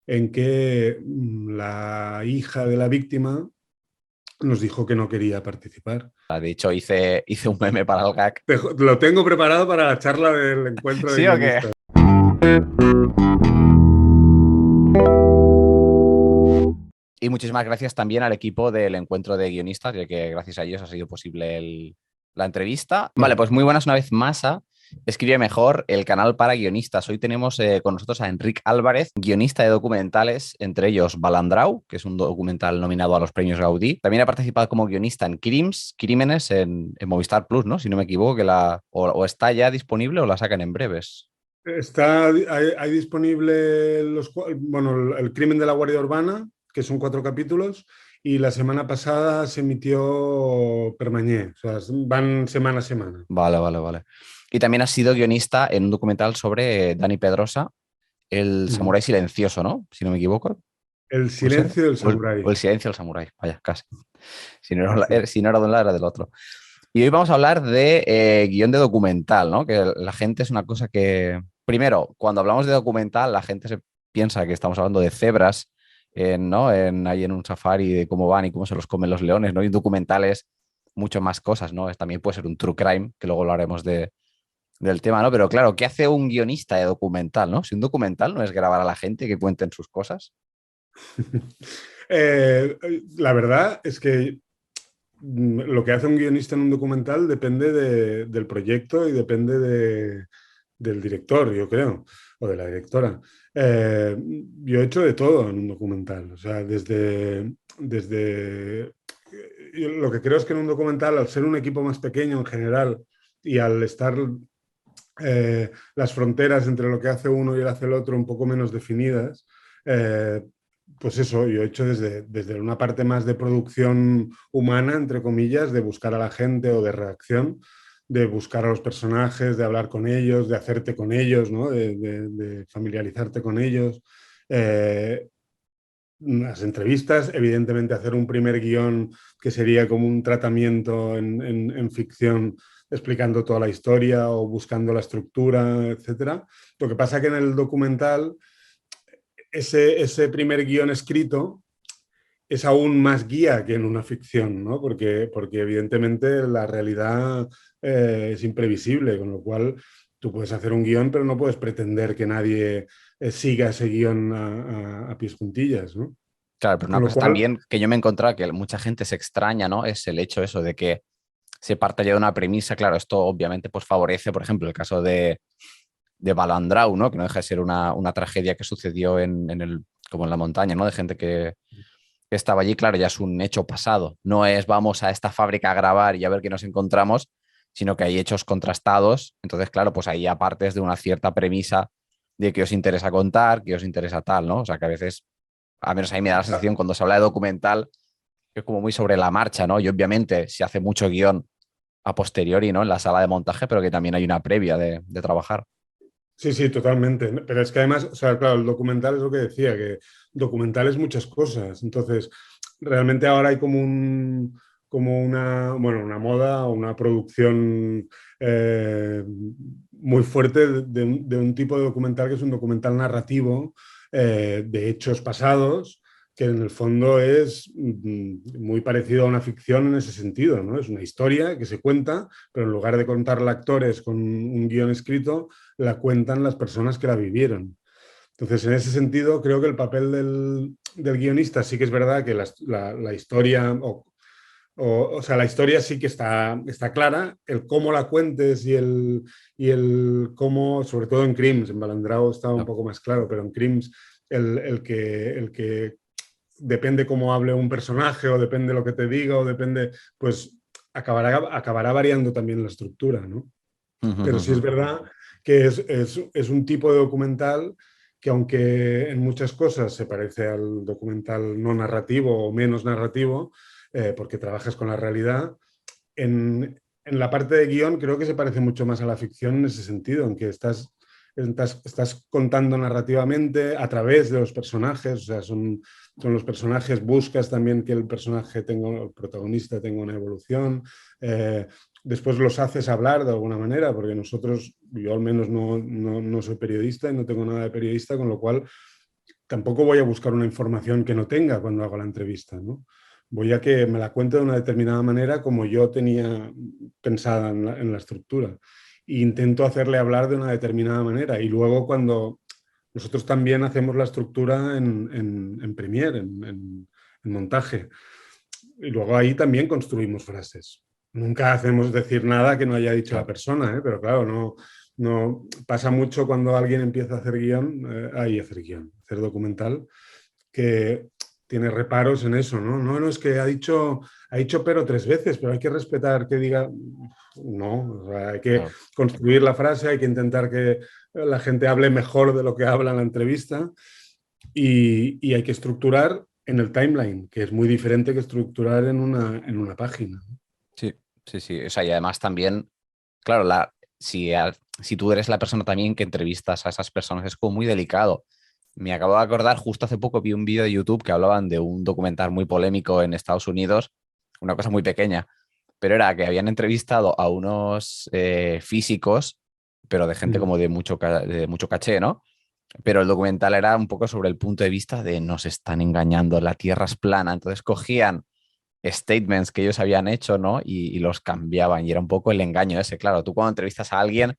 en que la hija de la víctima nos dijo que no quería participar. De hecho, hice un meme para el gag. Lo tengo preparado para la charla del encuentro de ¿Sí o qué? guionistas. Y muchísimas gracias también al equipo del encuentro de guionistas, ya que gracias a ellos ha sido posible la entrevista. Vale, pues muy buenas una vez más a Escribe Mejor, el canal para guionistas. Hoy tenemos con nosotros a Enric Álvarez, guionista de documentales, entre ellos Balandrau, que es un documental nominado a los premios Gaudí. También ha participado como guionista en Crímenes en Movistar Plus, ¿no? Si no me equivoco, o está ya disponible o la sacan en breves. Hay disponible el crimen de la Guardia Urbana, que son 4 capítulos, y la semana pasada se emitió Permañé, o sea, van semana a semana. Vale, vale, vale. Y también ha sido guionista en un documental sobre Dani Pedrosa, el Ujú. samurái silencioso, ¿no? Si no me equivoco. El Puede ser. silencio del O samurái. el silencio del samurái. Vaya, casi. Si no era, Sí. si no era de un lado, era del otro. Y hoy vamos a hablar de guión de documental, ¿no? Que la gente es una cosa que. Primero, cuando hablamos de documental, la gente se piensa que estamos hablando de cebras, ¿no? Ahí en un safari, de cómo van y cómo se los comen los leones, ¿no? Y un documental es mucho más cosas, ¿no? También puede ser un true crime, que luego lo haremos del tema, ¿no? Pero claro, ¿qué hace un guionista de documental, ¿no? Si un documental no es grabar a la gente que cuenten sus cosas. Eh, la verdad es que lo que hace un guionista en un documental depende del proyecto y depende del director, yo creo, o de la directora. Eh, yo he hecho de todo en un documental, o sea, yo lo que creo es que en un documental, al ser un equipo más pequeño en general y al estar las fronteras entre lo que hace uno y hace el otro un poco menos definidas, eh, pues eso, yo he hecho desde una parte más de producción humana, entre comillas, de buscar a la gente o de redacción, de buscar a los personajes, de hablar con ellos, de hacerte con ellos, ¿no? De familiarizarte con ellos. Eh, las entrevistas, evidentemente hacer un primer guión que sería como un tratamiento en ficción explicando toda la historia o buscando la estructura, etcétera. Lo que pasa que en el documental ese primer guión escrito es aún más guía que en una ficción, ¿no? Porque evidentemente la realidad es imprevisible, con lo cual tú puedes hacer un guión, pero no puedes pretender que nadie siga ese guión a pies juntillas, ¿no? Claro, pero Con una lo cosa cual, también que yo me he encontrado que mucha gente se extraña, ¿no? Es el hecho eso de que se parta ya de una premisa. Claro, esto obviamente pues favorece, por ejemplo, el caso de Balandrau, ¿no? Que no deja de ser una tragedia que sucedió como en la montaña, ¿no? De gente que estaba allí, claro, ya es un hecho pasado. No es vamos a esta fábrica a grabar y a ver qué nos encontramos, sino que hay hechos contrastados. Entonces, claro, pues ahí aparte es de una cierta premisa de que os interesa contar, que os interesa tal, ¿no? O sea, que a veces, a menos a mí me da la sensación cuando se habla de documental, que es como muy sobre la marcha, ¿no? Y obviamente se hace mucho guión a posteriori, ¿no? En la sala de montaje, pero que también hay una previa de trabajar. sí, sí, totalmente. Pero es que además, o sea, claro, el documental es lo que decía, que documental es muchas cosas. Entonces, realmente ahora hay una moda o una producción muy fuerte de un tipo de documental que es un documental narrativo de hechos pasados, que en el fondo es muy parecido a una ficción en ese sentido, ¿no? Es una historia que se cuenta, pero en lugar de contarla actores con un guión escrito, la cuentan las personas que la vivieron. Entonces, en ese sentido, creo que el papel del guionista sí que es verdad que la historia, o sea, la historia sí que está clara, el cómo la cuentes y el cómo, sobre todo en Crims, en Balandrao estaba un No. poco más claro, pero en Crims el que depende cómo hable un personaje o depende lo que te diga o depende, pues acabará variando también la estructura, ¿no? Pero sí es verdad que es un tipo de documental que aunque en muchas cosas se parece al documental no narrativo o menos narrativo, porque trabajas con la realidad, en la parte de guión creo que se parece mucho más a la ficción en ese sentido, en que estás contando narrativamente a través de los personajes, o sea, son los personajes, buscas también que el protagonista tenga una evolución, eh, después los haces hablar de alguna manera, porque yo al menos no soy periodista y no tengo nada de periodista, con lo cual tampoco voy a buscar una información que no tenga cuando hago la entrevista, ¿no? Voy a que me la cuente de una determinada manera como yo tenía pensada en la estructura. E intento hacerle hablar de una determinada manera. Y luego cuando nosotros también hacemos la estructura en Premiere, en montaje. Y luego ahí también construimos frases. Nunca hacemos decir nada que no haya dicho la Claro. persona, ¿eh? Pero claro, no pasa mucho cuando alguien empieza a hacer guión, hacer documental, que tiene reparos en eso, ¿no? No, es que ha dicho pero 3 veces, pero hay que respetar que diga, no, o sea, hay que Claro. construir la frase, hay que intentar que la gente hable mejor de lo que habla en la entrevista y hay que estructurar en el timeline, que es muy diferente que estructurar en una página. Sí, sí, sí. O sea, y además también, claro, si tú eres la persona también que entrevistas a esas personas, es como muy delicado. Me acabo de acordar, justo hace poco vi un vídeo de YouTube que hablaban de un documental muy polémico en Estados Unidos, una cosa muy pequeña, pero era que habían entrevistado a unos físicos, pero de gente como de mucho caché, ¿no? Pero el documental era un poco sobre el punto de vista de nos están engañando, la Tierra es plana. Entonces cogían statements que ellos habían hecho, ¿no? Y los cambiaban. Y era un poco el engaño ese. Claro, tú cuando entrevistas a alguien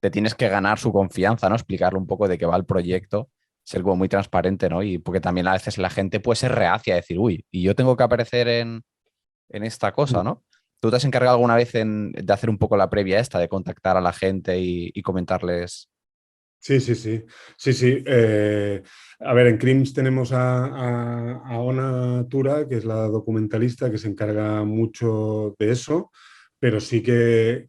te tienes que ganar su confianza, ¿no? Explicarle un poco de qué va el proyecto, ser como muy transparente, ¿no? Y porque también a veces la gente puede ser reacia a decir, uy, y yo tengo que aparecer en esta cosa, ¿no? ¿Tú te has encargado alguna vez de hacer un poco la previa esta, de contactar a la gente y comentarles? Sí, sí, sí. Sí, sí. A ver, en Crims tenemos a Ona Tura, que es la documentalista que se encarga mucho de eso, pero sí que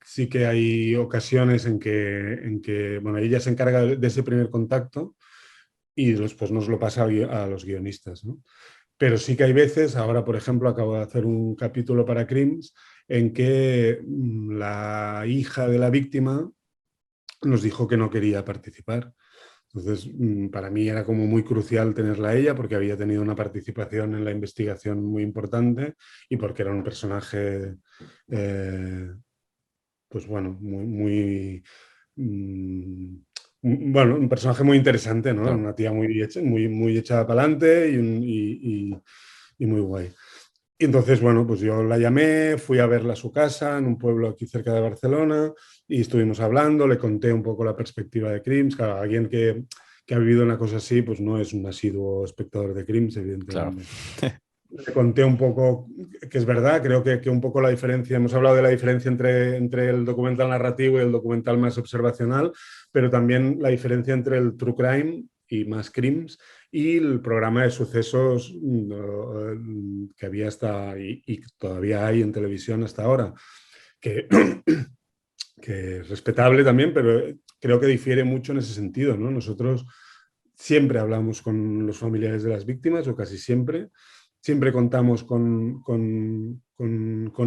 hay ocasiones en que bueno, ella se encarga de ese primer contacto y después nos lo pasa a los guionistas, ¿no? Pero sí que hay veces, ahora por ejemplo acabo de hacer un capítulo para Crims, en que la hija de la víctima nos dijo que no quería participar. Entonces, para mí era como muy crucial tenerla a ella porque había tenido una participación en la investigación muy importante y porque era un personaje, pues bueno, mm, bueno, un personaje muy interesante, ¿no? Claro. Una tía muy echada para adelante y muy guay. Y entonces, bueno, pues yo la llamé, fui a verla a su casa en un pueblo aquí cerca de Barcelona y estuvimos hablando, le conté un poco la perspectiva de Crims. Claro, alguien que ha vivido una cosa así, pues no es un asiduo espectador de Crims, Claro. evidentemente. Le conté un poco, que es verdad, creo que un poco la diferencia, hemos hablado de la diferencia entre el documental narrativo y el documental más observacional, pero también la diferencia entre el true crime y más crimes y el programa de sucesos que había hasta y todavía hay en televisión hasta ahora, que, que es respetable también, pero creo que difiere mucho en ese sentido, ¿no? Nosotros siempre hablamos con los familiares de las víctimas, o casi siempre. Siempre contamos con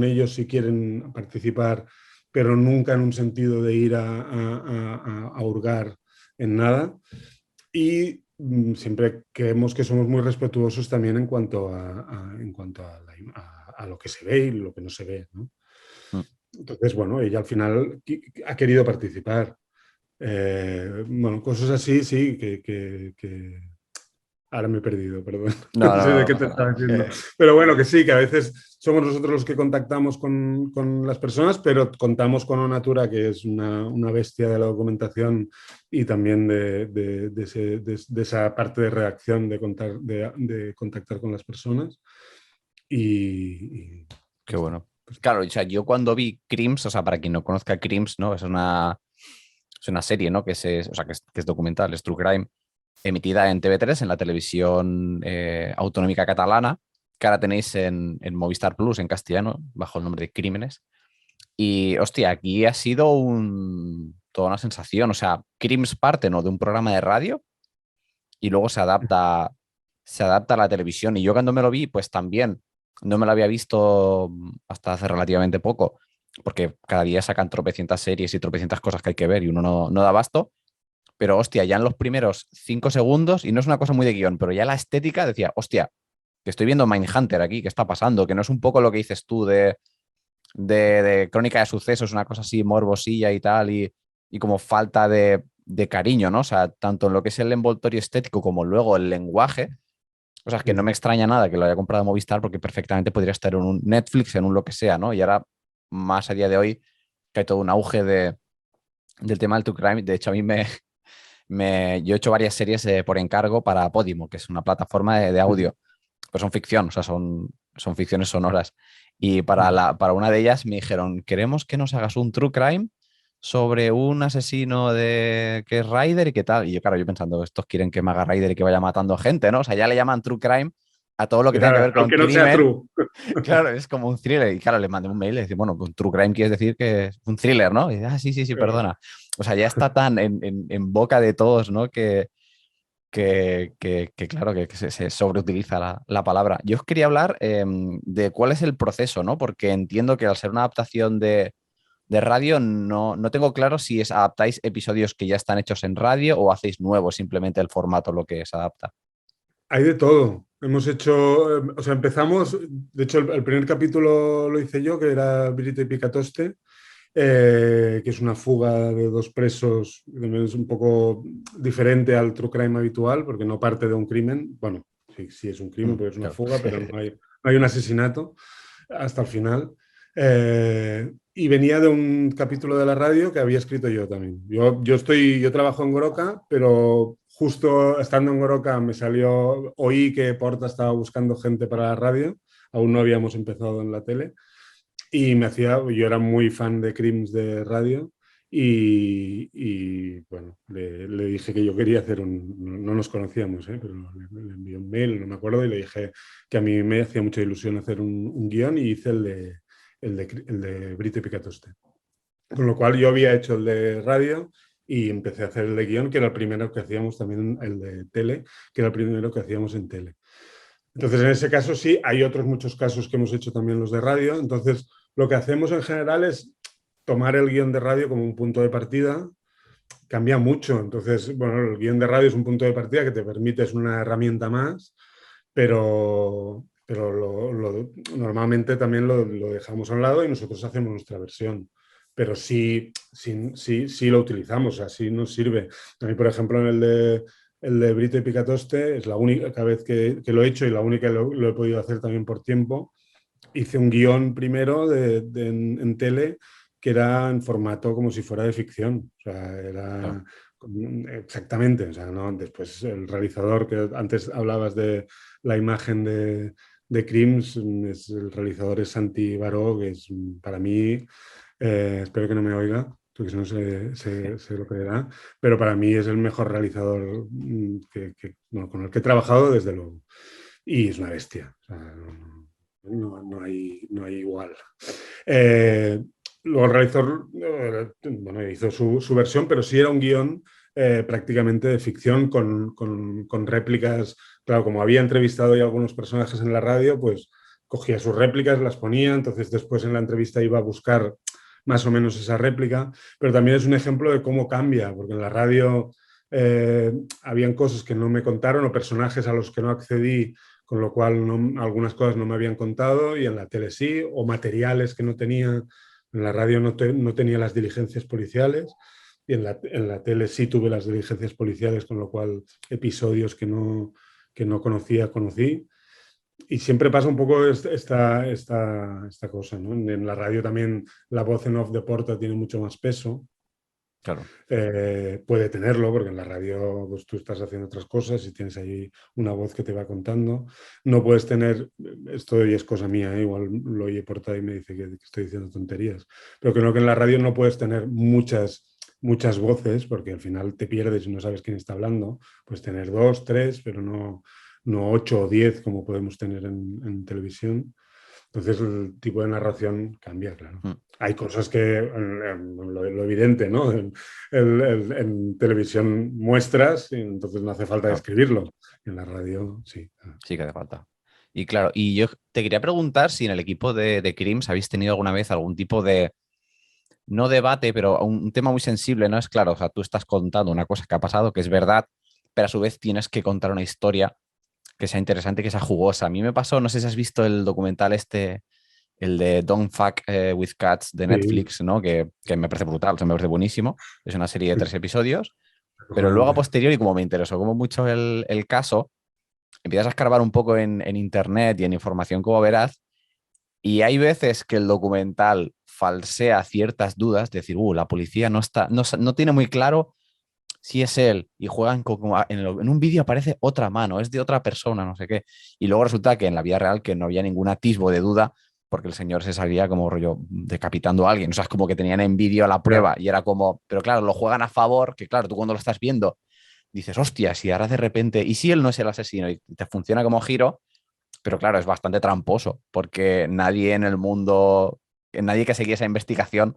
ellos si quieren participar, pero nunca en un sentido de ir a hurgar en nada. Y siempre creemos que somos muy respetuosos también en cuanto a lo que se ve y lo que no se ve, ¿no? Mm. Entonces, bueno, ella al final ha querido participar. Bueno, cosas así, sí, que ahora me he perdido, perdón. No, No sé no, de no qué pasa te estaba nada. diciendo. Pero bueno, que sí, que a veces somos nosotros los que contactamos con las personas, pero contamos con Onatura, que es una bestia de la documentación y también de esa parte de redacción, de contactar con las personas. Y ya Qué está. bueno. Claro, o sea, yo cuando vi Crims, o sea, para quien no conozca Crims, ¿no? Es una serie, ¿no? O sea, que es documental, es True Crime, emitida en TV3, en la televisión autonómica catalana, que ahora tenéis en Movistar Plus, en castellano, bajo el nombre de Crímenes. Y, hostia, aquí ha sido toda una sensación. O sea, Crims parte, ¿no? De un programa de radio y luego se adapta a la televisión. Y yo cuando me lo vi, pues también no me lo había visto hasta hace relativamente poco, porque cada día sacan tropecientas series y tropecientas cosas que hay que ver y uno no da abasto. Pero hostia, ya en los primeros 5 segundos, y no es una cosa muy de guión, pero ya la estética decía, hostia, que estoy viendo Mindhunter aquí, ¿qué está pasando? Que no es un poco lo que dices tú de crónica de sucesos, una cosa así morbosilla y tal, y y como falta de cariño, ¿no? O sea, tanto en lo que es el envoltorio estético como luego el lenguaje. O sea, es que no me extraña nada que lo haya comprado Movistar porque perfectamente podría estar en un Netflix, en un lo que sea, ¿no? Y ahora, más a día de hoy, que hay todo un auge del tema del true crime. De hecho, a mí yo he hecho varias series por encargo para Podimo, que es una plataforma de audio, pero son ficción, o sea, son ficciones sonoras. Y para una de ellas me dijeron, queremos que nos hagas un true crime sobre un asesino que es Ryder y qué tal. Y yo, claro, yo pensando, estos quieren que me haga Ryder y que vaya matando gente, ¿no? O sea, ya le llaman true crime a todo lo que tenga que ver con Aunque no sea crimen. true. Claro, es como un thriller. Y claro, le mandé un mail y le dije, bueno, pues true crime quieres decir que es un thriller, ¿no? Y dice, sí, sí, sí, Claro. perdona. O sea, ya está tan en boca de todos, ¿no? Que claro, que se sobreutiliza la palabra. Yo os quería hablar de cuál es el proceso, ¿no? Porque entiendo que al ser una adaptación de radio, no tengo claro si adaptáis episodios que ya están hechos en radio o hacéis nuevos, simplemente el formato lo que se adapta. Hay de todo. Hemos hecho, o sea, empezamos, de hecho, el primer capítulo lo hice yo, que era Brito y Picatoste, que es una fuga de dos presos, es un poco diferente al true crime habitual, porque no parte de un crimen. Bueno, sí, sí es un crimen, porque es una Claro. fuga, pero no hay un asesinato hasta el final. Y venía de un capítulo de la radio que había escrito yo también. Yo trabajo en Goroka, pero justo estando en Goroka oí que Porta estaba buscando gente para la radio, aún no habíamos empezado en la tele, y yo era muy fan de Crims de radio, bueno, le dije que yo quería hacer no nos conocíamos, pero le envié un mail, no me acuerdo, y le dije que a mí me hacía mucha ilusión hacer un guión, y hice el de Brito y Picatoste. Con lo cual yo había hecho el de radio y empecé a hacer el de guión, que era el primero que hacíamos, también el de tele, que era el primero que hacíamos en tele. Entonces, en ese caso sí, hay otros muchos casos que hemos hecho también los de radio. Entonces, lo que hacemos en general es tomar el guión de radio como un punto de partida. Cambia mucho. Entonces, bueno, el guión de radio es un punto de partida que te permite, es una herramienta más, pero normalmente también lo dejamos a un lado y nosotros hacemos nuestra versión. Pero sí lo utilizamos, así nos sirve. A mí, por ejemplo, el de Brito y Picatoste es la única vez que lo he hecho, y la única que lo he podido hacer también por tiempo. Hice un guión primero en tele que era en formato como si fuera de ficción. O sea, Claro. era exactamente. O sea, ¿no? Después el realizador, que antes hablabas de la imagen de Crims, el realizador es Santi Baró, que es para mí, espero que no me oiga, porque si no se lo creerá, pero para mí es el mejor realizador bueno, con el que he trabajado desde luego. Y es una bestia. O sea, no hay igual. Luego el realizador, bueno, hizo su versión, pero sí era un guión prácticamente de ficción con réplicas. Claro, como había entrevistado ya algunos personajes en la radio, pues cogía sus réplicas, las ponía, entonces después en la entrevista iba a buscar más o menos esa réplica, pero también es un ejemplo de cómo cambia, porque en la radio habían cosas que no me contaron o personajes a los que no accedí, con lo cual algunas cosas no me habían contado, y en la tele sí, o materiales que no tenía. En la radio no tenía las diligencias policiales, y en la tele sí tuve las diligencias policiales, con lo cual episodios que no conocía, conocí. Y siempre pasa un poco esta cosa, ¿no? En la radio también la voz en off de Porta tiene mucho más peso. Claro. Puede tenerlo, porque en la radio pues, tú estás haciendo otras cosas y tienes ahí una voz que te va contando. No puedes tener, esto ya es cosa mía, igual lo oye Porta y me dice que estoy diciendo tonterías, pero creo que en la radio no puedes tener muchas voces, porque al final te pierdes y no sabes quién está hablando. Puedes tener 2, 3, pero no 8 o 10 como podemos tener en televisión. Entonces el tipo de narración cambia, claro. Mm. Hay cosas que, lo evidente, ¿no? En televisión muestras, y entonces no hace falta Claro. describirlo. En la radio, sí. Sí que hace falta. Y claro, y yo te quería preguntar si en el equipo de Crims habéis tenido alguna vez algún tipo de, no debate, pero un tema muy sensible, ¿no? Es claro, o sea, tú estás contando una cosa que ha pasado, que es verdad, pero a su vez tienes que contar una historia que sea interesante, que sea jugosa. A mí me pasó, no sé si has visto el documental este el de Don't Fuck with Cats de Sí, Netflix, ¿no? Que me parece brutal, o sea, me parece buenísimo. Es una serie de 3 episodios, pero luego a acojonante. posteriori, como me interesó como mucho el caso, empiezas a escarbar un poco en internet y en información como verás, y hay veces que el documental falsea ciertas dudas, es decir, la policía no está, no tiene muy claro si es él, y juegan como en un vídeo aparece otra mano, es de otra persona, no sé qué. Y luego resulta que en la vida real que no había ningún atisbo de duda porque el señor se salía como rollo decapitando a alguien. O sea, es como que tenían en vídeo la Ya. prueba y era como, pero claro, lo juegan a favor, que claro, tú cuando lo estás viendo dices, hostia, si ahora de repente, ¿y si él no es el asesino? Y te funciona como giro, pero claro, es bastante tramposo porque nadie en el mundo, nadie que seguía esa investigación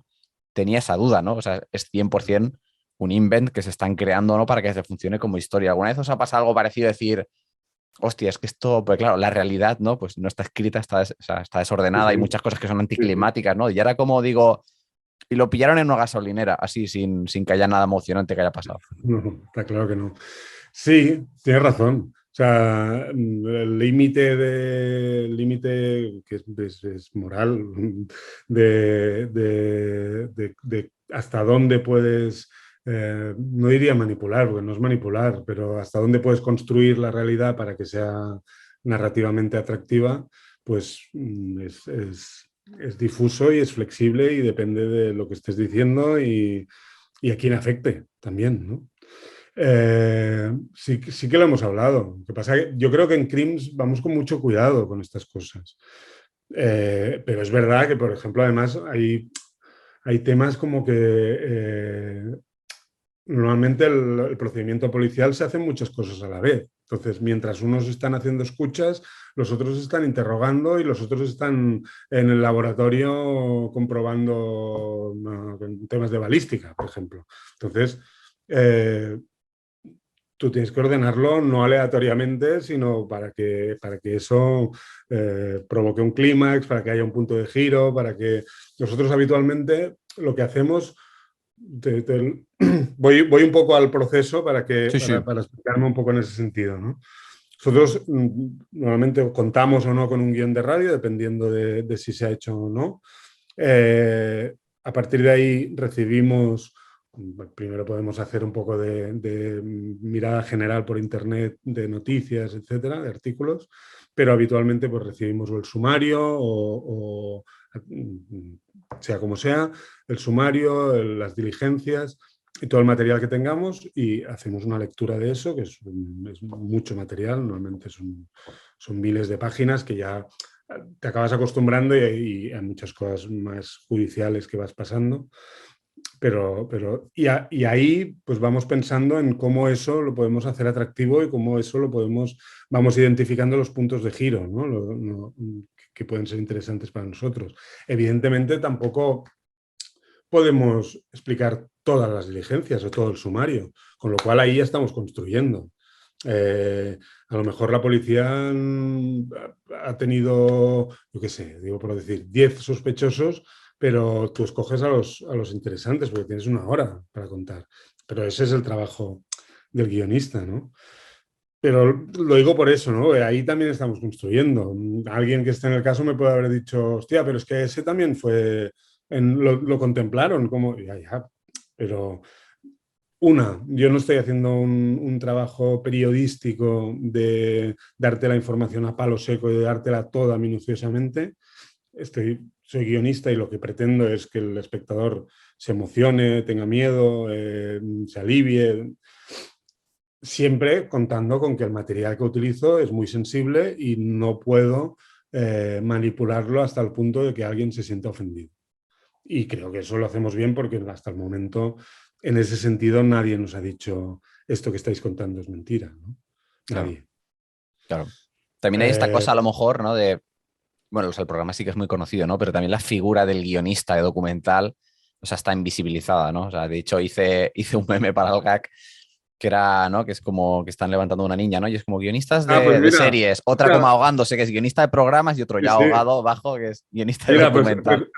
tenía esa duda, ¿no? O sea, es 100% un invent que se están creando, ¿no? Para que se funcione como historia. ¿Alguna vez os ha pasado algo parecido? Decir, hostia, es que esto, pues claro, la realidad, ¿no? Pues no está escrita, o sea, está Sí, desordenada, hay sí, muchas cosas que son sí, sí. anticlimáticas, ¿no? Y ahora como digo, y lo pillaron en una gasolinera, así, sin que haya nada emocionante que haya pasado. No, está claro que no. Sí, tienes razón. O sea, el límite que es moral de hasta dónde puedes, no diría manipular, porque no es manipular, pero hasta dónde puedes construir la realidad para que sea narrativamente atractiva, pues es difuso y es flexible y depende de lo que estés diciendo y a quién afecte también, ¿no? Sí, sí que lo hemos hablado. Lo que pasa es que yo creo que en Crims vamos con mucho cuidado con estas cosas. Pero es verdad que, por ejemplo, además hay temas como que normalmente el procedimiento policial se hacen muchas cosas a la vez. Entonces, mientras unos están haciendo escuchas, los otros están interrogando y los otros están en el laboratorio comprobando temas de balística, por ejemplo. Entonces, eh, tú tienes que ordenarlo no aleatoriamente, sino para que eso provoque un clímax, para que haya un punto de giro, para que nosotros habitualmente lo que hacemos, voy un poco al proceso Sí, sí. para explicarme un poco en ese sentido, ¿no? Nosotros normalmente contamos o no con un guión de radio, dependiendo de si se ha hecho o no. A partir de ahí recibimos, primero podemos hacer un poco de mirada general por internet de noticias, etcétera, de artículos, pero habitualmente pues recibimos o el sumario o sea como sea, el sumario, las diligencias y todo el material que tengamos y hacemos una lectura de eso, que es mucho material, normalmente son miles de páginas que ya te acabas acostumbrando y hay muchas cosas más judiciales que vas pasando. Y ahí pues vamos pensando en cómo eso lo podemos hacer atractivo y cómo eso vamos identificando los puntos de giro, ¿no? Que pueden ser interesantes para nosotros. Evidentemente tampoco podemos explicar todas las diligencias o todo el sumario, con lo cual ahí ya estamos construyendo. A lo mejor la policía ha tenido, yo qué sé, digo por decir, 10 sospechosos, pero tú escoges a los interesantes porque tienes una hora para contar. Pero ese es el trabajo del guionista, ¿no? Pero lo digo por eso, ¿no? Ahí también estamos construyendo. Alguien que esté en el caso me puede haber dicho, hostia, pero es que ese también fue, lo contemplaron, como, ya, pero yo no estoy haciendo un trabajo periodístico de darte la información a palo seco y de dártela toda minuciosamente. Soy guionista y lo que pretendo es que el espectador se emocione, tenga miedo, se alivie, siempre contando con que el material que utilizo es muy sensible y no puedo manipularlo hasta el punto de que alguien se sienta ofendido. Y creo que eso lo hacemos bien porque hasta el momento, en ese sentido, nadie nos ha dicho esto que estáis contando es mentira, ¿no? Claro, Nadie. claro. También hay esta Eh, cosa a lo mejor, ¿no? De, bueno, o sea, el programa sí que es muy conocido, ¿no? Pero también la figura del guionista de documental, o sea, está invisibilizada, ¿no? O sea, de hecho hice un meme para el gag que era, ¿no? Que es como que están levantando una niña, ¿no? Y es como guionistas pues de mira, series, otra como mira, ahogándose, que es guionista de programas, y otro sí, ya sí. ahogado bajo, que es guionista de Mira, documental.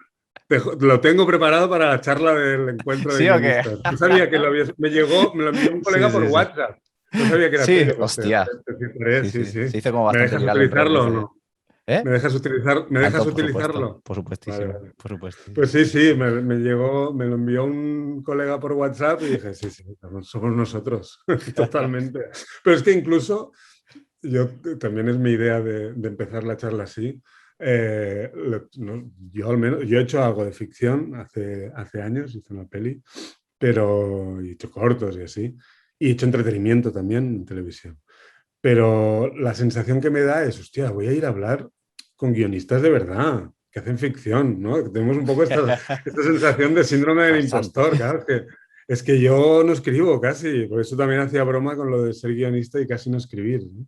lo tengo preparado para la charla del encuentro de ¿Sí o qué? guionistas. No sabía que me llegó, me lo envió un Sí, colega por sí, sí. WhatsApp. No sabía que era Sí, tuyo. hostia. Te citaré, Sí, sí, sí. sí. Se hizo como ¿Me bastante dejas viral en redes utilizarlo o ese. no? ¿Eh? ¿Me dejas Tanto, por utilizarlo? supuesto, por supuestísimo, Vale, vale. por supuesto. Pues sí, me llegó, me lo envió un colega por WhatsApp y dije, sí, somos nosotros, totalmente. Pero es que incluso, también es mi idea de empezar la charla así. Yo al menos, yo he hecho algo de ficción hace años, hice una peli, pero he hecho cortos y así. Y he hecho entretenimiento también en televisión. Pero la sensación que me da es, hostia, voy a ir a hablar con guionistas de verdad, que hacen ficción, ¿no? Que tenemos un poco esta sensación de síndrome del Bastante. impostor, claro, es que yo no escribo casi, por eso también hacía broma con lo de ser guionista y casi no escribir, ¿no?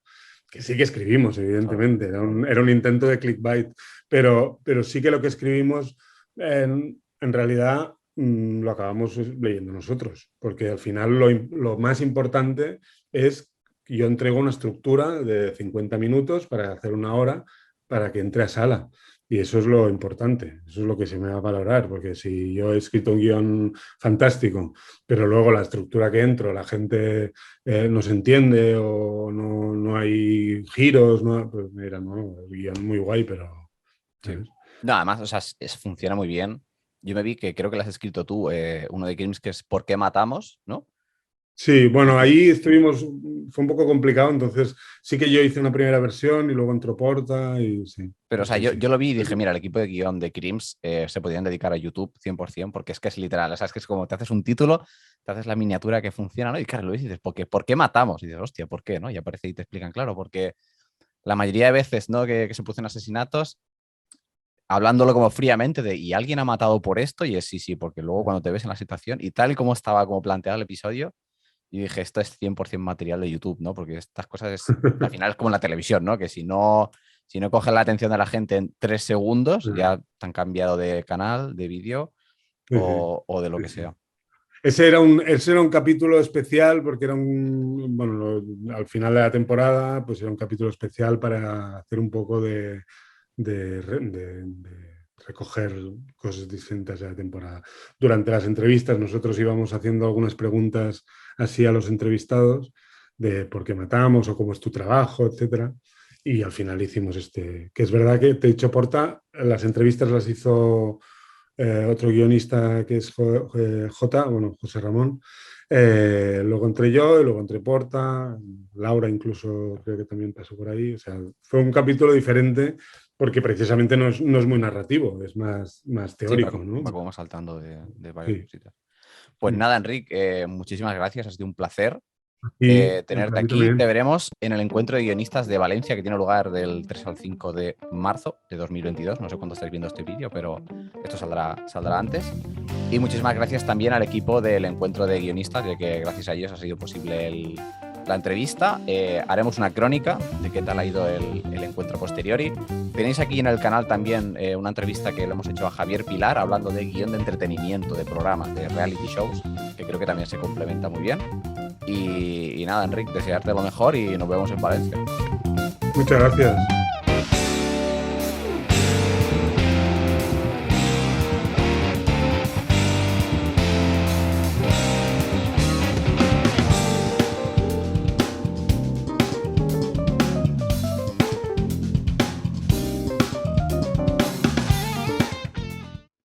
Que sí que escribimos, Claro. evidentemente, era un intento de clickbait, pero sí que lo que escribimos en realidad lo acabamos leyendo nosotros, porque al final lo más importante es que yo entrego una estructura de 50 minutos para hacer una hora para que entre a sala. Y eso es lo importante, eso es lo que se me va a valorar, porque si yo he escrito un guión fantástico, pero luego la estructura que entro, la gente no se entiende o no hay giros, no, pues mira, no, el guión muy guay, pero... Sí. ¿sabes? No, además, o sea, funciona muy bien. Yo me vi que creo que lo has escrito tú, uno de Crims, que es ¿Por qué matamos? ¿No? Sí, bueno, ahí estuvimos, fue un poco complicado, entonces sí que yo hice una primera versión y luego entró Porta y sí, Pero, o sea, sí, yo, sí. yo lo vi y dije, mira, el equipo de guión de Crims se podrían dedicar a YouTube 100%, porque es que es literal, o sea, es que es como te haces un título, te haces la miniatura que funciona, ¿no? Y claro, lo ves y dices, ¿por qué matamos? Y dices, hostia, ¿por qué? ¿No? Y aparece y te explican, claro, porque la mayoría de veces, ¿no? Que se producen asesinatos, hablándolo como fríamente de, ¿y alguien ha matado por esto? Y es sí, sí, porque luego cuando te ves en la situación y tal y como estaba como planteado el episodio, y dije, esto es 100% material de YouTube, ¿no? Porque estas cosas al final es como en la televisión, ¿no? Que si no coges la atención de la gente en 3 segundos, ya te han cambiado de canal, de vídeo Sí, sí, o de lo sí, que sí. sea. Ese era un capítulo especial porque era bueno, al final de la temporada, pues era un capítulo especial para hacer un poco de recoger cosas distintas de la temporada. Durante las entrevistas nosotros íbamos haciendo algunas preguntas así a los entrevistados de por qué matamos o cómo es tu trabajo, etcétera. Y al final hicimos que es verdad que te he dicho Porta, las entrevistas las hizo otro guionista que es José Ramón. Luego entré yo y luego entré Porta, Laura incluso creo que también pasó por ahí. O sea, fue un capítulo diferente porque precisamente no es muy narrativo, es más Sí, teórico, ¿no? va como saltando de varias Sí. cositas. Pues nada, Enrique, muchísimas gracias, ha sido un placer Y tenerte para mí aquí. Te también. veremos en el encuentro de guionistas de Valencia que tiene lugar del 3 al 5 de marzo de 2022. No sé cuándo estáis viendo este vídeo, pero esto saldrá antes. Y muchísimas gracias también al equipo del encuentro de guionistas, ya que gracias a ellos ha sido posible la entrevista. Haremos una crónica de qué tal ha ido el encuentro posteriori. Tenéis aquí en el canal también una entrevista que le hemos hecho a Javier Pilar hablando de guión de entretenimiento, de programas, de reality shows, que creo que también se complementa muy bien. Y nada, Enrique, desearte lo mejor y nos vemos en Valencia. Muchas gracias.